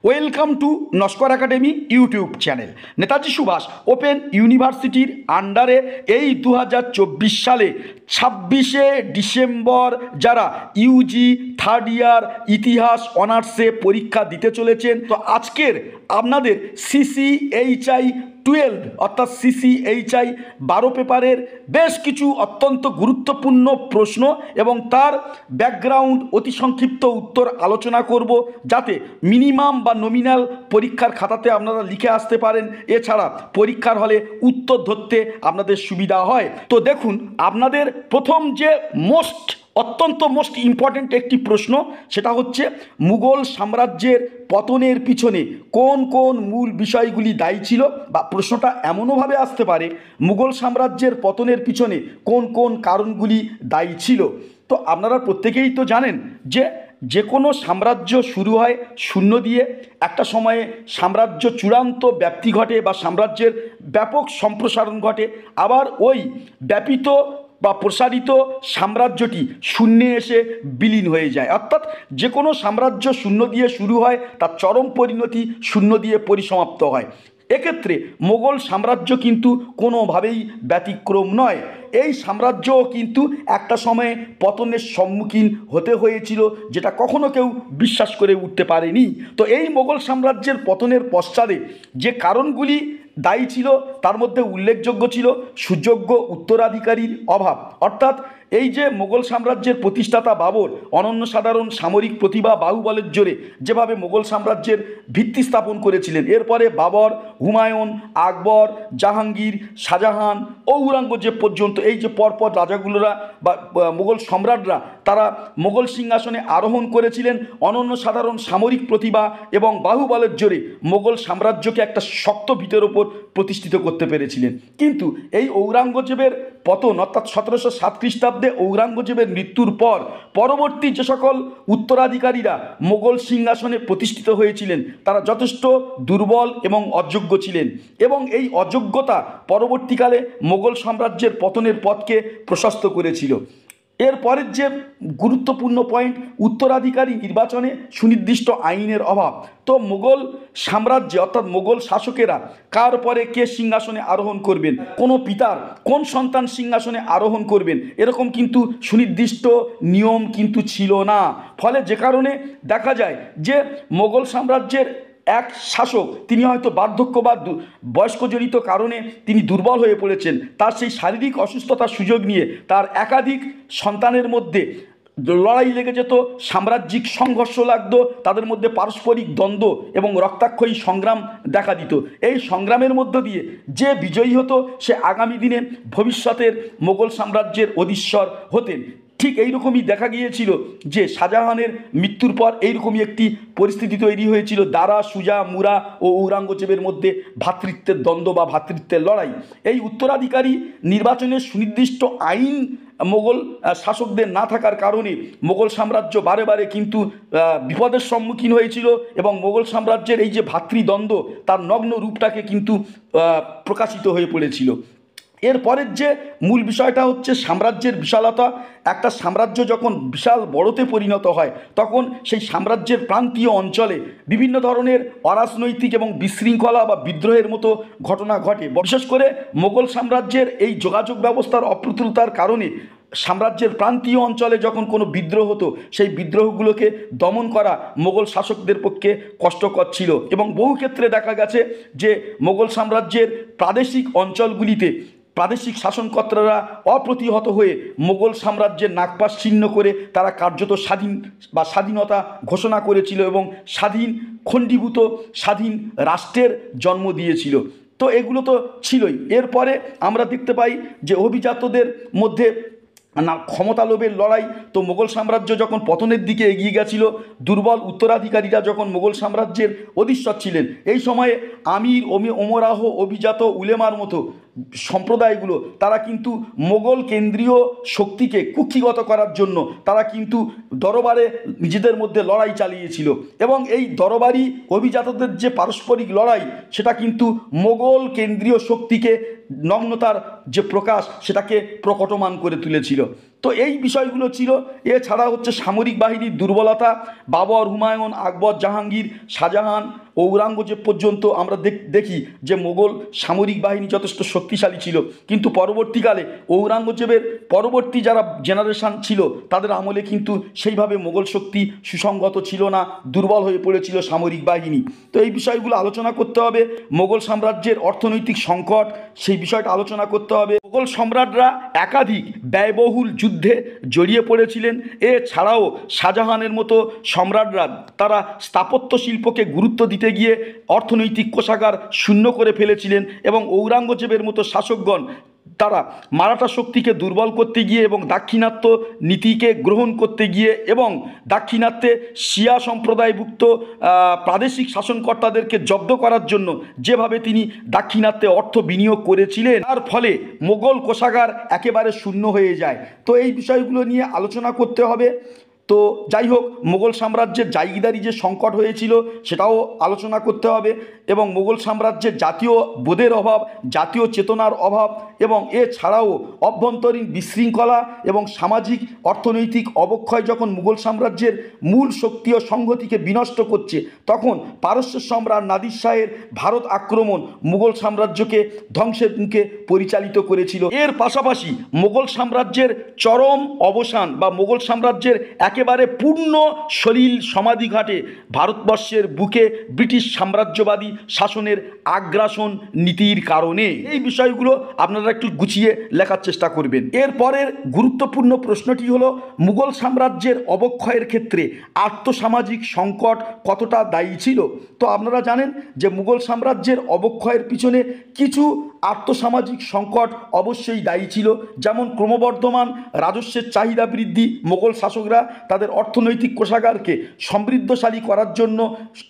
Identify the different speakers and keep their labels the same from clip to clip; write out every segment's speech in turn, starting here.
Speaker 1: Welcome to Naskar academy YouTube channel. Netaji Subhas open ইউনিভার্সিটির আন্ডারে এই 2024 সালে 26শে ডিসেম্বর যারা ইউজি থার্ড ইয়ার ইতিহাস অনার্সে পরীক্ষা দিতে চলেছেন, তো আজকের আপনাদের সিসিএইচআই 12 অর্থাৎ সিসিএইচআই 12 পেপারের বেশ কিছু অত্যন্ত গুরুত্বপূর্ণ প্রশ্ন এবং তার ব্যাকগ্রাউন্ড অতি সংক্ষিপ্ত উত্তর আলোচনা করব, যাতে মিনিমাম বা নমিনাল পরীক্ষার খাতাতে আপনারা লিখে আসতে পারেন। এছাড়া পরীক্ষার হলে উত্তর ধরতে আপনাদের সুবিধা হয়। তো দেখুন, আপনাদের প্রথম যে অত্যন্ত মোস্ট ইম্পর্ট্যান্ট একটি প্রশ্ন, সেটা হচ্ছে মুঘল সাম্রাজ্যের পতনের পিছনে কোন কোন মূল বিষয়গুলি দায়ী ছিল, বা প্রশ্নটা এমনওভাবে আসতে পারে মুঘল সাম্রাজ্যের পতনের পিছনে কোন কোন কারণগুলি দায়ী ছিল। তো আপনারা প্রত্যেকেই তো জানেন যে কোনো সাম্রাজ্য শুরু হয় শূন্য দিয়ে, একটা সময়ে সাম্রাজ্য চূড়ান্ত ব্যাপ্তি ঘটে বা সাম্রাজ্যের ব্যাপক সম্প্রসারণ ঘটে, আবার ওই ব্যাপিত বা প্রসারিত সাম্রাজ্যটি শূন্যে এসে বিলীন হয়ে যায়। অর্থাৎ যে কোনো সাম্রাজ্য শূন্য দিয়ে শুরু হয়, তার চরম পরিণতি শূন্য দিয়ে পরিসমাপ্ত হয়। এক্ষেত্রে মোগল সাম্রাজ্য কিন্তু কোনোভাবেই ব্যতিক্রম নয়। এই সাম্রাজ্যও কিন্তু একটা সময়ে পতনের সম্মুখীন হতে হয়েছিল, যেটা কখনো কেউ বিশ্বাস করে উঠতে পারেনি। তো এই মোগল সাম্রাজ্যের পতনের পশ্চাতে যে কারণগুলি দায়ী ছিল, তার মধ্যে উল্লেখযোগ্য ছিল সুযোগ্য উত্তরাধিকারীর অভাব। অর্থাৎ এই যে মোগল সাম্রাজ্যের প্রতিষ্ঠাতা বাবর অনন্য সাধারণ সামরিক প্রতিভা বাহুবলের জোরে যেভাবে মোগল সাম্রাজ্যের ভিত্তি স্থাপন করেছিলেন, এরপরে বাবর, হুমায়ুন, আকবর, জাহাঙ্গীর, শাহজাহান, ঔরঙ্গজেব পর্যন্ত এই যে পরপর রাজাগুলোরা বা মোগল সম্রাটরা তারা মোগল সিংহাসনে আরোহণ করেছিলেন অনন্য সাধারণ সামরিক প্রতিভা এবং বাহুবলের জোরে মোগল সাম্রাজ্যকে একটা শক্ত ভিতের ওপর প্রতিষ্ঠিত করতে পেরেছিলেন। কিন্তু এই ঔরঙ্গজেবের পতন অর্থাৎ 1707 খ্রিস্টাব্দে ঔরঙ্গজেবের মৃত্যুর পর পরবর্তী যে সকল উত্তরাধিকারীরা মোগল সিংহাসনে প্রতিষ্ঠিত হয়েছিলেন, তারা যথেষ্ট দুর্বল এবং অযোগ্য ছিলেন, এবং এই অযোগ্যতা পরবর্তীকালে মোগল সাম্রাজ্যের পতনের পথকে প্রশস্ত করেছিল। এরপরের যে গুরুত্বপূর্ণ পয়েন্ট, উত্তরাধিকারী নির্বাচনে সুনির্দিষ্ট আইনের অভাব। তো মোগল সাম্রাজ্যে অর্থাৎ মোগল শাসকেরা কার পরে কে সিংহাসনে আরোহণ করবেন, কোনো পিতার কোন সন্তান সিংহাসনে আরোহণ করবেন, এরকম কিন্তু সুনির্দিষ্ট নিয়ম কিন্তু ছিল না। ফলে যে কারণে দেখা যায় যে মোগল সাম্রাজ্যের এক শাসক তিনি হয়তো বার্ধক্য বা বয়স্কজনিত কারণে তিনি দুর্বল হয়ে পড়েছেন, তার সেই শারীরিক অসুস্থতার সুযোগ নিয়ে তার একাধিক সন্তানের মধ্যে লড়াই লেগে যেত, সাম্রাজ্যিক সংঘর্ষ লাগতো, তাদের মধ্যে পারস্পরিক দ্বন্দ্ব এবং রক্তাক্ষয়ী সংগ্রাম দেখা দিত। এই সংগ্রামের মধ্য দিয়ে যে বিজয়ী হতো সে আগামী দিনে ভবিষ্যতের মোগল সাম্রাজ্যের অধীশ্বর হতেন। ঠিক এইরকমই দেখা গিয়েছিল যে শাহজাহানের মৃত্যুর পর এইরকমই একটি পরিস্থিতি তৈরি হয়েছিল, দারা, সুজা, মুরা ও ঔরঙ্গজেবের মধ্যে ভ্রাতৃত্বের দ্বন্দ্ব বা ভ্রাতৃত্বের লড়াই। এই উত্তরাধিকারী নির্বাচনের সুনির্দিষ্ট আইন মোগল শাসকদের না থাকার কারণে মোগল সাম্রাজ্য বারে বারে কিন্তু বিপদের সম্মুখীন হয়েছিল, এবং মোগল সাম্রাজ্যের এই যে ভ্রাতৃদ্বন্দ্ব তার নগ্ন রূপটাকে কিন্তু প্রকাশিত হয়ে পড়েছিল। এরপরের যে মূল বিষয়টা হচ্ছে সাম্রাজ্যের বিশালতা। একটা সাম্রাজ্য যখন বিশাল বড়তে পরিণত হয়, তখন সেই সাম্রাজ্যের প্রান্তীয় অঞ্চলে বিভিন্ন ধরনের অরাজনৈতিক এবং বিশৃঙ্খলা বা বিদ্রোহের মতো ঘটনা ঘটে। বিশেষ করে মোগল সাম্রাজ্যের এই যোগাযোগ ব্যবস্থার অপ্রতুলতার কারণে সাম্রাজ্যের প্রান্তীয় অঞ্চলে যখন কোনো বিদ্রোহ হতো, সেই বিদ্রোহগুলোকে দমন করা মোগল শাসকদের পক্ষে কষ্টকর ছিল, এবং বহু ক্ষেত্রে দেখা গেছে যে মোগল সাম্রাজ্যের প্রাদেশিক অঞ্চলগুলিতে প্রাদেশিক শাসনকর্তারা অপ্রতিহত হয়ে মোগল সাম্রাজ্যের নাগপাশ ছিন্ন করে তারা কার্যত স্বাধীনতা ঘোষণা করেছিল এবং খণ্ডীভূত স্বাধীন রাষ্ট্রের জন্ম দিয়েছিল। তো এগুলো তো ছিলই। এরপরে আমরা দেখতে পাই যে অভিজাতদের মধ্যে ক্ষমতা লোভের লড়াই। তো মোগল সাম্রাজ্য যখন পতনের দিকে এগিয়ে গেছিল, দুর্বল উত্তরাধিকারীরা যখন মোগল সাম্রাজ্যের অধীশ্বর ছিলেন, এই সময়ে আমির, ওমরাহ, অভিজাত, উলেমার মতো সম্প্রদায়গুলো তারা কিন্তু মোগল কেন্দ্রীয় শক্তিকে কুক্ষিগত করার জন্য তারা কিন্তু দরবারে নিজেদের মধ্যে লড়াই চালিয়েছিল, এবং এই দরবারি অভিজাতদের যে পারস্পরিক লড়াই সেটা কিন্তু মোগল কেন্দ্রীয় শক্তিকে নগ্নতার যে প্রকাশ সেটাকে প্রকটমান করে তুলেছিল। তো এই বিষয়গুলো ছিল। এছাড়া হচ্ছে সামরিক বাহিনীর দুর্বলতা, বাবর, হুমায়ুন, আকবর, জাহাঙ্গীর, শাহজাহান, ঔরঙ্গজেব পর্যন্ত আমরা দেখি যে মোগল সামরিক বাহিনী যথেষ্ট শক্তিশালী ছিল, কিন্তু পরবর্তীকালে ঔরঙ্গজেবের পরবর্তী যারা জেনারেশন ছিল তাদের আমলে কিন্তু সেইভাবে মোগল শক্তি সুসংগত ছিল না, দুর্বল হয়ে পড়েছিল সামরিক বাহিনী। তো এই বিষয়গুলো আলোচনা করতে হবে। মোগল সাম্রাজ্যের অর্থনৈতিক সংকট, সেই বিষয়টা আলোচনা করতে হবে। মোগল সম্রাটরা একাধিক ব্যয়বহুল যুদ্ধে জড়িয়ে পড়েছিলেন। এছাড়াও শাহজাহানের মতো সম্রাটরা তারা স্থাপত্য শিল্পকে গুরুত্ব দিতে গিয়ে অর্থনৈতিক কোষাগার শূন্য করে ফেলেছিলেন, এবং ঔরঙ্গজেবের মতো শাসকগণ তারা মারাঠা শক্তিকে দুর্বল করতে গিয়ে এবং দাক্ষিণাত্য নীতিকে গ্রহণ করতে গিয়ে এবং দাক্ষিণাত্যে শিয়া সম্প্রদায়ভুক্ত প্রাদেশিক শাসনকর্তাদেরকে জব্দ করার জন্য যেভাবে তিনি দাক্ষিণাত্যে অর্থ বিনিয়োগ করেছিলেন, তার ফলে মোগল কোষাগার একেবারে শূন্য হয়ে যায়। তো এই বিষয়গুলো নিয়ে আলোচনা করতে হবে। তো যাই হোক, মোগল সাম্রাজ্যের জাগিরদারি যে সংকট হয়েছিল সেটাও আলোচনা করতে হবে, এবং মোগল সাম্রাজ্যের জাতীয় বোধের অভাব, জাতীয় চেতনার অভাব, এবং এছাড়াও অভ্যন্তরীণ বিশৃঙ্খলা এবং সামাজিক অর্থনৈতিক অবক্ষয় যখন মুঘল সাম্রাজ্যের মূল শক্তি ও সংহতিকে বিনষ্ট করছে, তখন পারস্য সম্রাট নাদির শাহের ভারত আক্রমণ মুঘল সাম্রাজ্যকে ধ্বংসের মুখে পরিচালিত করেছিল। এর পাশাপাশি মোগল সাম্রাজ্যের চরম অবসান বা মোগল সাম্রাজ্যের একেবারে পূর্ণ সলিল সমাধিঘাটে ভারতবর্ষের বুকে ব্রিটিশ সাম্রাজ্যবাদী শাসনের আগ্রাসন নীতির কারণে। এই বিষয়গুলো আপনারা একটু গুছিয়ে লেখার চেষ্টা করবেন। এরপরের গুরুত্বপূর্ণ প্রশ্নটি হলো, মুঘল সাম্রাজ্যের অবক্ষয়ের ক্ষেত্রে আর্থসামাজিক সংকট কতটা দায়ী ছিল? তো আপনারা জানেন যে মুঘল সাম্রাজ্যের অবক্ষয়ের পিছনে কিছু আর্থসামাজিক সংকট অবশ্যই দায়ী ছিল। যেমন ক্রমবর্ধমান রাজস্বের চাহিদা বৃদ্ধি, মোগল শাসকরা তাদের অর্থনৈতিক কোষাগারকে সমৃদ্ধশালী করার জন্য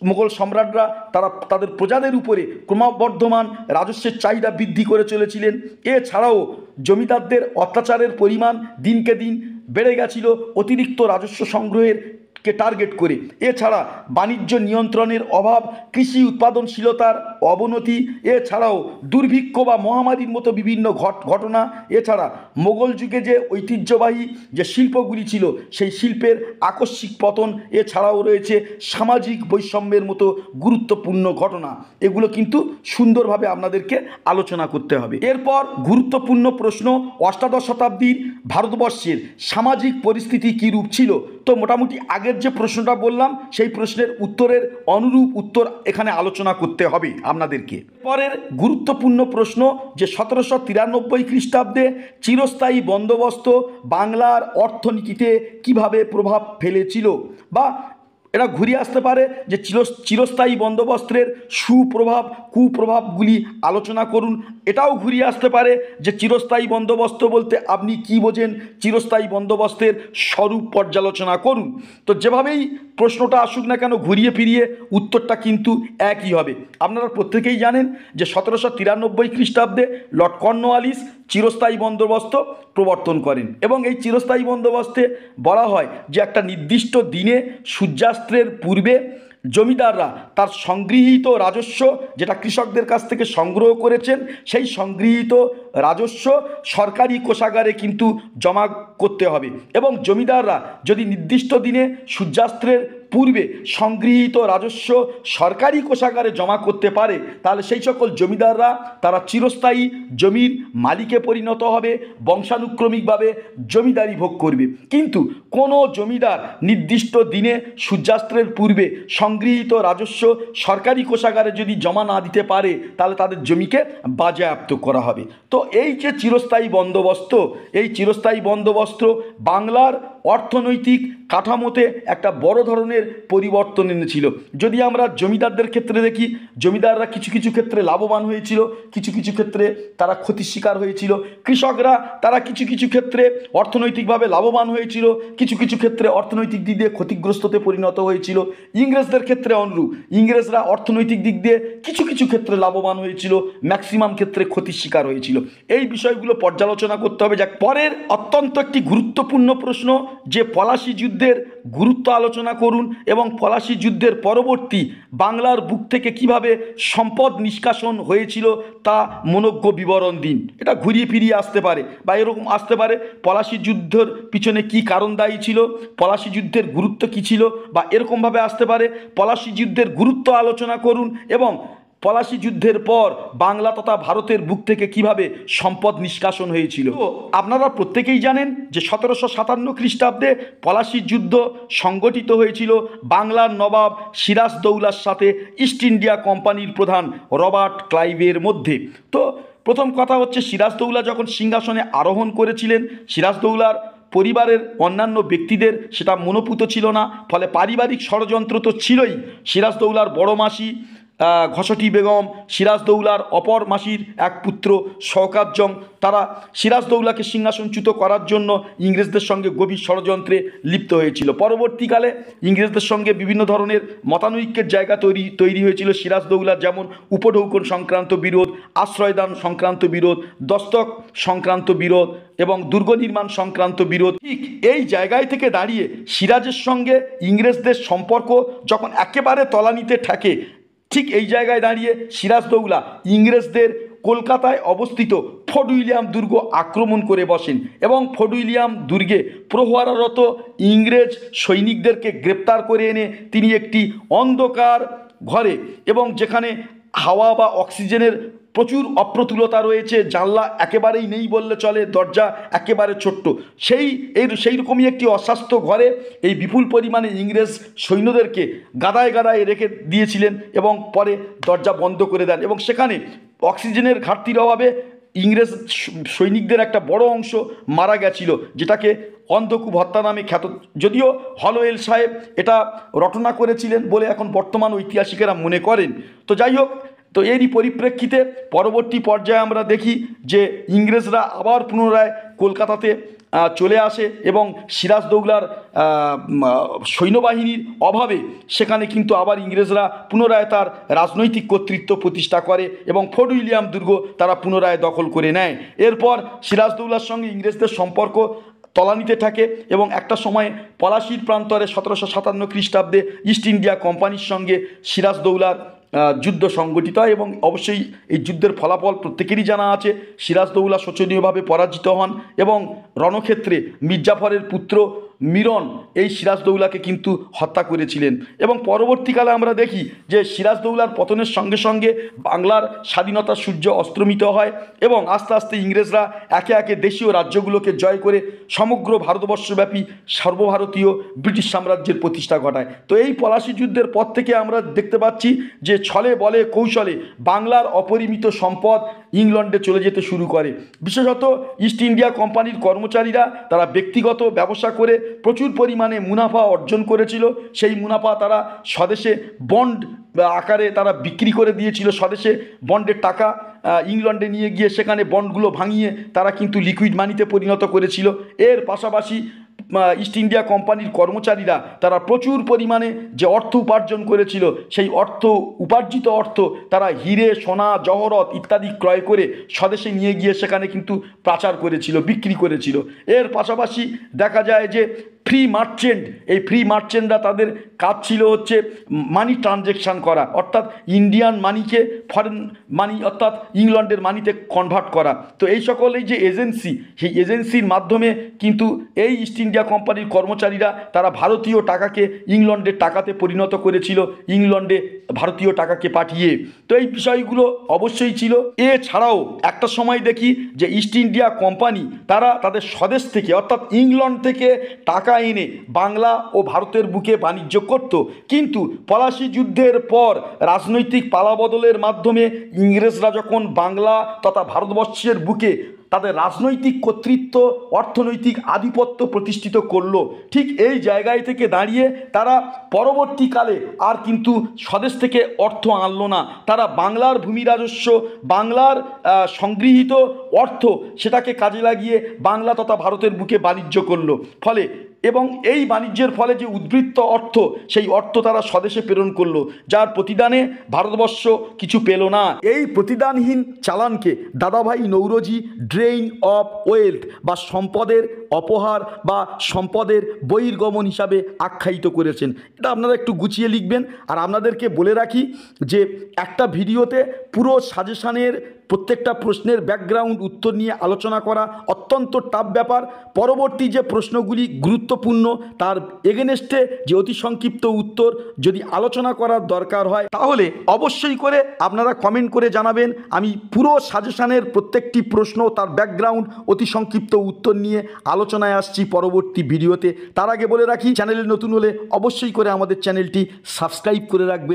Speaker 1: মোগল সম্রাটরা তারা তাদের প্রজাদের উপরে ক্রমবর্ধমান রাজস্বের চাহিদা বৃদ্ধি করে চলেছিলেন। এছাড়াও জমিদারদের অত্যাচারের পরিমাণ দিনকে দিন বেড়ে গেছিল অতিরিক্ত রাজস্ব সংগ্রহের কে টার্গেট করে। এছাড়া বাণিজ্য নিয়ন্ত্রণের অভাব, কৃষি উৎপাদনশীলতার অবনতি, এছাড়াও দুর্ভিক্ষ বা মহামারীর মতো বিভিন্ন ঘটনা, এছাড়া মোগল যুগে যে ঐতিহ্যবাহী যে শিল্পগুলি ছিল সেই শিল্পের আকস্মিক পতন, এছাড়াও রয়েছে সামাজিক বৈষম্যের মতো গুরুত্বপূর্ণ ঘটনা। এগুলো কিন্তু সুন্দরভাবে আপনাদেরকে আলোচনা করতে হবে। এরপর গুরুত্বপূর্ণ প্রশ্ন, অষ্টাদশ শতাব্দীর ভারতবর্ষের সামাজিক পরিস্থিতি কী রূপ ছিল? তো মোটামুটি আগের যে প্রশ্নটা বললাম সেই প্রশ্নের উত্তরের অনুরূপ উত্তর এখানে আলোচনা করতে হবে আপনাদেরকে। পরের গুরুত্বপূর্ণ প্রশ্ন যে 1793 খ্রিস্টাব্দে চিরস্থায়ী বন্দোবস্ত বাংলার অর্থনীতিতে কিভাবে প্রভাব ফেলেছিল, বা এটা ঘুরিয়ে আসতে পারে যে চিরস্থায়ী বন্দোবস্তের সুপ্রভাব কুপ্রভাবগুলি আলোচনা করুন। এটাও ঘুরিয়ে আসতে পারে যে চিরস্থায়ী বন্দোবস্ত বলতে আপনি কি বোঝেন, চিরস্থায়ী বন্দোবস্তের স্বরূপ পর্যালোচনা করুন। তো যেভাবেই প্রশ্নটা আসুক না কেন, ঘুরিয়ে ফিরিয়ে উত্তরটা কিন্তু একই হবে। আপনারা প্রত্যেকেই জানেন যে 1793 খ্রিস্টাব্দে লর্ড কর্নওয়ালিস চিরস্থায়ী বন্দোবস্ত প্রবর্তন করেন, এবং এই চিরস্থায়ী বন্দোবস্তে বলা হয় যে একটা নির্দিষ্ট দিনে সূর্যাস্তের পূর্বে জমিদাররা তার সংগৃহীত রাজস্ব, যেটা কৃষকদের কাছ থেকে সংগ্রহ করেছেন, সেই সংগৃহীত রাজস্ব সরকারি কোষাগারে কিন্তু জমা করতে হবে, এবং জমিদাররা যদি নির্দিষ্ট দিনে সূর্যাস্তের পূর্বে সংগৃহীত রাজস্ব সরকারি কোষাগারে জমা করতে পারে, তাহলে সেই সকল জমিদাররা তারা চিরস্থায়ী জমির মালিকে পরিণত হবে, বংশানুক্রমিকভাবে জমিদারি ভোগ করবে। কিন্তু কোনো জমিদার নির্দিষ্ট দিনে সূর্যাস্তের পূর্বে সংগৃহীত রাজস্ব সরকারি কোষাগারে যদি জমা না দিতে পারে, তাহলে তাদের জমিকে বাজেয়াপ্ত করা হবে। তো এই যে চিরস্থায়ী বন্দোবস্ত, এই চিরস্থায়ী বন্দোবস্ত বাংলার অর্থনৈতিক কাঠামোতে একটা বড় ধরনের পরিবর্তন এনেছিল। যদি আমরা জমিদারদের ক্ষেত্রে দেখি, জমিদাররা কিছু কিছু ক্ষেত্রে লাভবান হয়েছিল, কিছু কিছু ক্ষেত্রে তারা ক্ষতির শিকার হয়েছিল। কৃষকরা তারা কিছু কিছু ক্ষেত্রে অর্থনৈতিকভাবে লাভবান হয়েছিল, কিছু কিছু ক্ষেত্রে অর্থনৈতিক দিক দিয়ে ক্ষতিগ্রস্ততে পরিণত হয়েছিল। ইংরেজদের ক্ষেত্রে অনুরূপ, ইংরেজরা অর্থনৈতিক দিক দিয়ে কিছু কিছু ক্ষেত্রে লাভবান হয়েছিল, ম্যাক্সিমাম ক্ষেত্রে ক্ষতির শিকার হয়েছিল। এই বিষয়গুলো পর্যালোচনা করতে হবে। যাক, পরের অত্যন্ত একটি গুরুত্বপূর্ণ প্রশ্ন যে পলাশী যুদ্ধের গুরুত্ব আলোচনা করুন এবং পলাশী যুদ্ধের পরবর্তী বাংলার বুক থেকে কিভাবে সম্পদ নিষ্কাশন হয়েছিল তা মনোজ্ঞ বিবরণ দিন। এটা ঘুরিয়ে ফিরিয়ে আসতে পারে বা এরকম আসতে পারে, পলাশী যুদ্ধের পিছনে কি কারণ দায়ী ছিল, পলাশী যুদ্ধের গুরুত্ব কী ছিল, বা এরকমভাবে আসতে পারে পলাশী যুদ্ধের গুরুত্ব আলোচনা করুন এবং পলাশী যুদ্ধের পর বাংলা তথা ভারতের বুক থেকে কিভাবে সম্পদ নিষ্কাশন হয়েছিল। তো আপনারা প্রত্যেকেই জানেন যে 1757 খ্রিস্টাব্দে পলাশীর যুদ্ধ সংগঠিত হয়েছিল বাংলার নবাব সিরাজদৌলার সাথে ইস্ট ইন্ডিয়া কোম্পানির প্রধান রবার্ট ক্লাইভের মধ্যে। তো প্রথম কথা হচ্ছে, সিরাজদৌলা যখন সিংহাসনে আরোহণ করেছিলেন, সিরাজদৌলার পরিবারের অন্যান্য ব্যক্তিদের সেটা মনোপুত ছিল না, ফলে পারিবারিক ষড়যন্ত্র তো ছিলই। সিরাজদৌলার বড় মাসি ঘসটি বেগম, সিরাজদৌলার অপর মাসির এক পুত্র শওকাত জং, তারা সিরাজদৌলাকে সিংহাসনচ্যুত করার জন্য ইংরেজদের সঙ্গে গভীর ষড়যন্ত্রে লিপ্ত হয়েছিল। পরবর্তীকালে ইংরেজদের সঙ্গে বিভিন্ন ধরনের মতানৈক্যের জায়গা তৈরি হয়েছিল সিরাজদৌলার, যেমন উপঢৌকন সংক্রান্ত বিরোধ, আশ্রয়দান সংক্রান্ত বিরোধ, দস্তক সংক্রান্ত বিরোধ এবং দুর্গ নির্মাণ সংক্রান্ত বিরোধ। ঠিক এই জায়গায় থেকে দাঁড়িয়ে সিরাজের সঙ্গে ইংরেজদের সম্পর্ক যখন একেবারে তলানিতে ঠেকে, ঠিক এই জায়গায় দাঁড়িয়ে সিরাজদৌলা ইংরেজদের কলকাতায় অবস্থিত ফোর্ট উইলিয়াম দুর্গ আক্রমণ করে বসেন এবং ফোর্ট উইলিয়াম দুর্গে প্রহরারত ইংরেজ সৈনিকদেরকে গ্রেপ্তার করে এনে তিনি একটি অন্ধকার ঘরে, এবং যেখানে হাওয়া বা অক্সিজেনের প্রচুর অপ্রতুলতা রয়েছে, জানলা একেবারেই নেই বললে চলে, দরজা একেবারে ছোট্ট, সেই রকমই একটি অস্বাস্থ্য ঘরে এই বিপুল পরিমাণে ইংরেজ সৈন্যদেরকে গাদায় গাদায় রেখে দিয়েছিলেন এবং পরে দরজা বন্ধ করে দেন। এবং সেখানে অক্সিজেনের ঘাটতির অভাবে ইংরেজ সৈনিকদের একটা বড় অংশ মারা গেছিল, যেটাকে অন্ধকূপ হত্যা নামে খ্যাত। যদিও হলওয়েল সাহেব এটা রটনা করেছিলেন বলে এখন বর্তমান ঐতিহাসিকেরা মনে করেন। তো যাই হোক, তো এরই পরিপ্রেক্ষিতে পরবর্তী পর্যায়ে আমরা দেখি যে ইংরেজরা আবার পুনরায় কলকাতাতে চলে আসে এবং সিরাজদৌলার সৈন্যবাহিনীর অভাবে সেখানে কিন্তু আবার ইংরেজরা পুনরায় তার রাজনৈতিক কর্তৃত্ব প্রতিষ্ঠা করে এবং ফোর্ট উইলিয়াম দুর্গ তারা পুনরায় দখল করে নেয়। এরপর সিরাজদৌলার সঙ্গে ইংরেজদের সম্পর্ক তলানিতে থাকে এবং একটা সময়ে পলাশীর প্রান্তরে 1757 খ্রিস্টাব্দে ইস্ট ইন্ডিয়া কোম্পানির সঙ্গে সিরাজদৌলার যুদ্ধ সংগঠিত হয় এবং অবশ্যই এই যুদ্ধের ফলাফল প্রত্যেকেরই জানা আছে। সিরাজদৌলা শোচনীয়ভাবে পরাজিত হন এবং রণক্ষেত্রে মির্জাফরের পুত্র মিরন এই সিরাজদৌলাকে কিন্তু হত্যা করেছিলেন। এবং পরবর্তীকালে আমরা দেখি যে সিরাজদৌলার পতনের সঙ্গে সঙ্গে বাংলার স্বাধীনতার সূর্য অস্তমিত হয় এবং আস্তে আস্তে ইংরেজরা একে একে দেশীয় রাজ্যগুলোকে জয় করে সমগ্র ভারতবর্ষব্যাপী সর্বভারতীয় ব্রিটিশ সাম্রাজ্যের প্রতিষ্ঠা ঘটায়। তো এই পলাশী যুদ্ধের পর থেকে আমরা দেখতে পাচ্ছি যে ছলে বলে কৌশলে বাংলার অপরিমিত সম্পদ ইংল্যান্ডে চলে যেতে শুরু করে। বিশেষত ইস্ট ইন্ডিয়া কোম্পানির কর্মচারীরা তারা ব্যক্তিগত ব্যবসা করে প্রচুর পরিমাণে মুনাফা অর্জন করেছিল। সেই মুনাফা তারা স্বদেশে বন্ড আকারে তারা বিক্রি করে দিয়েছিল। স্বদেশে বন্ডের টাকা ইংল্যান্ডে নিয়ে গিয়ে সেখানে বন্ডগুলো ভাঙিয়ে তারা কিন্তু লিকুইড মানিতে পরিণত করেছিল। এর পাশাপাশি ইস্ট ইন্ডিয়া কোম্পানির কর্মচারীরা তারা প্রচুর পরিমাণে যে অর্থ উপার্জন করেছিল, সেই উপার্জিত অর্থ তারা হিরে, সোনা, জহরত ইত্যাদি ক্রয় করে স্বদেশে নিয়ে গিয়ে সেখানে কিন্তু পাচার করেছিল, বিক্রি করেছিল। এর পাশাপাশি দেখা যায় যে ফ্রি মার্চেন্ট, এই ফ্রি মার্চেন্টরা তাদের কাজ ছিল হচ্ছে মানি ট্রানজ্যাকশান করা, অর্থাৎ ইন্ডিয়ান মানিকে ফরেন মানি অর্থাৎ ইংল্যান্ডের মানিতে কনভার্ট করা। তো এই সকল এই যে এজেন্সি, সেই এজেন্সির মাধ্যমে কিন্তু এই ইস্ট ইন্ডিয়া কোম্পানির কর্মচারীরা তারা ভারতীয় টাকাকে ইংল্যান্ডের টাকাতে পরিণত করেছিল, ইংল্যান্ডে ভারতীয় টাকাকে পাঠিয়ে। তো এই বিষয়গুলো অবশ্যই ছিল। এছাড়াও একটা সময় দেখি যে ইস্ট ইন্ডিয়া কোম্পানি তারা তাদের স্বদেশ থেকে অর্থাৎ ইংল্যান্ড থেকে টাকা এনে বাংলা ও ভারতের বুকে বাণিজ্য করত। কিন্তু পলাশী যুদ্ধের পর রাজনৈতিক পালাবদলের মাধ্যমে ইংরেজরা যখন বাংলা তথা ভারতবর্ষের বুকে তাদের রাজনৈতিক কর্তৃত্ব, অর্থনৈতিক আধিপত্য প্রতিষ্ঠিত করলো, ঠিক এই জায়গায় থেকে দাঁড়িয়ে তারা পরবর্তীকালে আর কিন্তু স্বদেশ থেকে অর্থ আনলো না। তারা বাংলার ভূমি রাজস্ব, বাংলার সংগৃহীত অর্থ সেটাকে কাজে লাগিয়ে বাংলা তথা ভারতের বুকে বাণিজ্য করলো। ফলে এবং এই বাণিজ্যের ফলে যে উদ্বৃত্ত অর্থ, সেই অর্থ তারা স্বদেশে প্রেরণ করলো, যার প্রতিদানে ভারতবর্ষ কিছু পেল না। এই প্রতিদানহীন চালানকে দাদাভাই নৌরোজি ড্রেইন অফ ওয়েলথ বা সম্পদের অপহার বা সম্পদের বহির্গমন হিসাবে আখ্যায়িত করেছেন। এটা আপনারা একটু গুছিয়ে লিখবেন। আর আপনাদেরকে বলে রাখি যে একটা ভিডিওতে পুরো সাজেশানের প্রত্যেকটা প্রশ্নের ব্যাকগ্রাউন্ড উত্তর নিয়ে আলোচনা করা অত্যন্ত টাফ ব্যাপার। পরবর্তী যে প্রশ্নগুলি গুরুত্বপূর্ণ তার এগেনস্টে যে অতি সংক্ষিপ্ত উত্তর যদি আলোচনা করার দরকার হয়, তাহলে অবশ্যই করে আপনারা কমেন্ট করে জানাবেন। আমি পুরো সাজেশানের প্রত্যেকটি প্রশ্ন তার ব্যাকগ্রাউন্ড অতি সংক্ষিপ্ত উত্তর নিয়ে আলোচনায় আসছি পরবর্তী ভিডিওতে। তার আগে বলে রাখি, চ্যানেলে নতুন হলে অবশ্যই করে আমাদের চ্যানেলটি সাবস্ক্রাইব করে রাখবে।